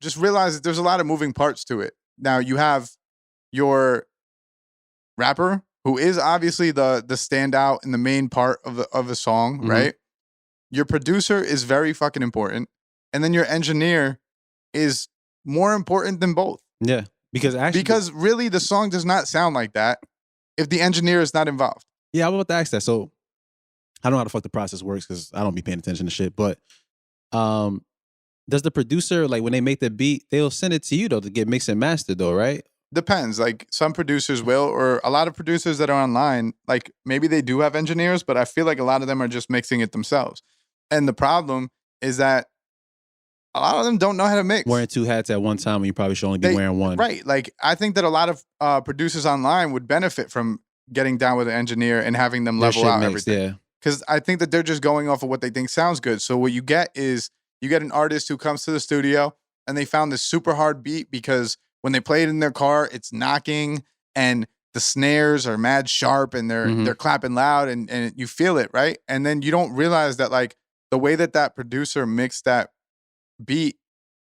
just realize that there's a lot of moving parts to it. Now you have your rapper, who is obviously the standout and the main part of a song, right? Your producer is very fucking important, and then your engineer is more important than both. Yeah, because really the song does not sound like that if the engineer is not involved. Yeah, I was about to ask that. So I don't know how the fuck the process works because I don't be paying attention to shit. But does the producer, like when they make the beat, they'll send it to you though to get mixed and mastered though, right? Depends. Like some producers will, or a lot of producers that are online, like maybe they do have engineers, but I feel like a lot of them are just mixing it themselves. And the problem is that a lot of them don't know how to mix. Wearing two hats at one time when you probably should only be wearing one. Right. Like I think that a lot of producers online would benefit from getting down with an engineer and having them level out mixed, everything. Yeah. Because I think that they're just going off of what they think sounds good. So what you get is you get an artist who comes to the studio and they found this super hard beat because when they play it in their car, it's knocking and the snares are mad sharp and they're clapping loud and you feel it, right? And then you don't realize that like the way that producer mixed that beat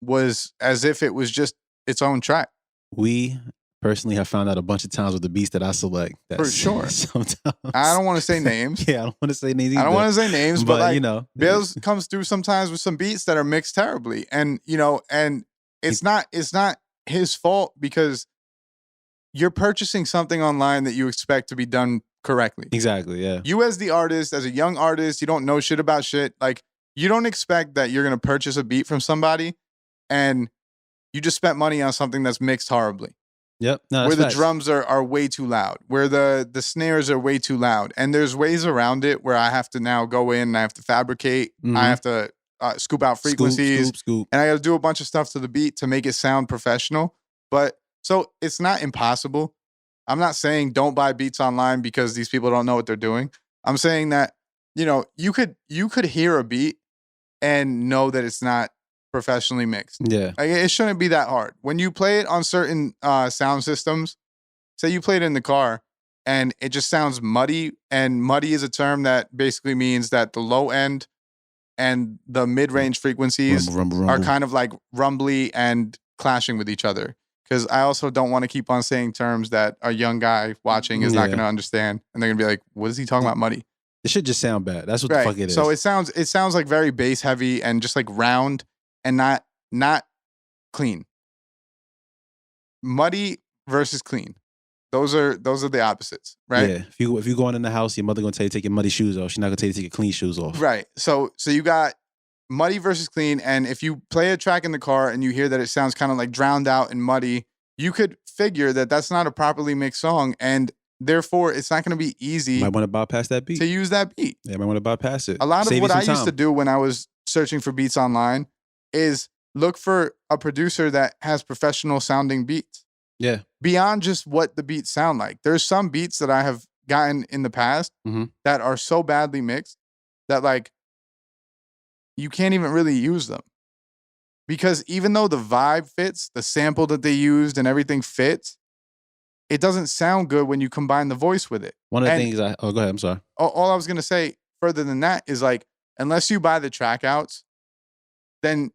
was as if it was just its own track. We personally have found out a bunch of times with the beats that I select. For sure. Sometimes. I don't want to say names. Yeah, I don't want to say names either. I don't want to say names, but like, you know, Bills comes through sometimes with some beats that are mixed terribly. And, you know, and it's not his fault because you're purchasing something online that you expect to be done correctly. Exactly, yeah. You as the artist, as a young artist, you don't know shit about shit. Like, you don't expect that you're going to purchase a beat from somebody and you just spent money on something that's mixed horribly. Yep. No, where the drums are way too loud, where the snares are way too loud. And there's ways around it where I have to now go in and I have to fabricate. I have to scoop out frequencies. Scoop. And I got to do a bunch of stuff to the beat to make it sound professional. But so it's not impossible. I'm not saying don't buy beats online because these people don't know what they're doing. I'm saying that, you know, you could hear a beat and know that it's not professionally mixed. Yeah. Like, it shouldn't be that hard. When you play it on certain sound systems, say you play it in the car and it just sounds muddy, and muddy is a term that basically means that the low end and the mid-range frequencies rumble. are kind of like rumbly and clashing with each other. Because I also don't want to keep on saying terms that a young guy watching is not going to understand. And they're going to be like, what is he talking about, muddy? It should just sound bad. That's what the fuck it is. So it sounds like very bass heavy and just like round and not clean. Muddy versus clean. Those are the opposites, right? Yeah. If you going in the house, your mother gonna tell you to take your muddy shoes off. She's not gonna tell you to take your clean shoes off. Right. So you got muddy versus clean, and if you play a track in the car and you hear that it sounds kind of like drowned out and muddy, you could figure that that's not a properly mixed song, and therefore it's not going to be easy. You might want to bypass that beat. To use that beat. Yeah, you might want to bypass it. A lot of what I used to do when I was searching for beats online is look for a producer that has professional sounding beats. Yeah. Beyond just what the beats sound like. There's some beats that I have gotten in the past that are so badly mixed that like you can't even really use them. Because even though the vibe fits, the sample that they used and everything fits, it doesn't sound good when you combine the voice with it. One of the things go ahead, I'm sorry. All I was going to say further than that is like, unless you buy the track outs, then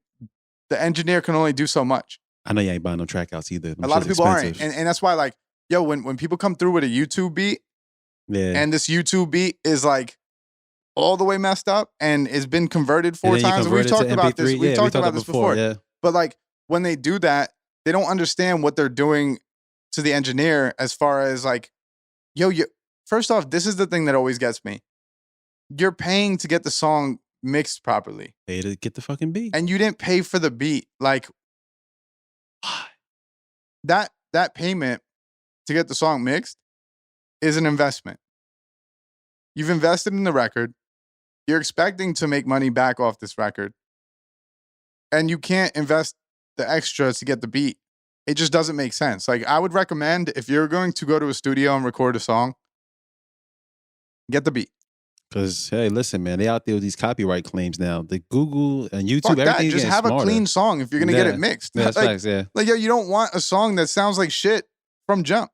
the engineer can only do so much. I know you ain't buying no track outs either. A lot of people aren't. And that's why like, yo, when people come through with a YouTube beat, and this YouTube beat is like all the way messed up and it's been converted 4 times. We've talked about this. We've talked about this before. Yeah. But like when they do that, they don't understand what they're doing to the engineer as far as like, yo, first off, this is the thing that always gets me. You're paying to get the song mixed properly. Pay to get the fucking beat. And you didn't pay for the beat. Like that payment to get the song mixed is an investment. You've invested in the record. You're expecting to make money back off this record. And you can't invest the extra to get the beat. It just doesn't make sense. Like, I would recommend if you're going to go to a studio and record a song, get the beat. Because, hey, listen, man, they out there with these copyright claims now. The Google and YouTube, Fuck everything just have smarter. a clean song if you're going to get it mixed. Yeah, that's like, facts, yeah. Like, yo, you don't want a song that sounds like shit from jump.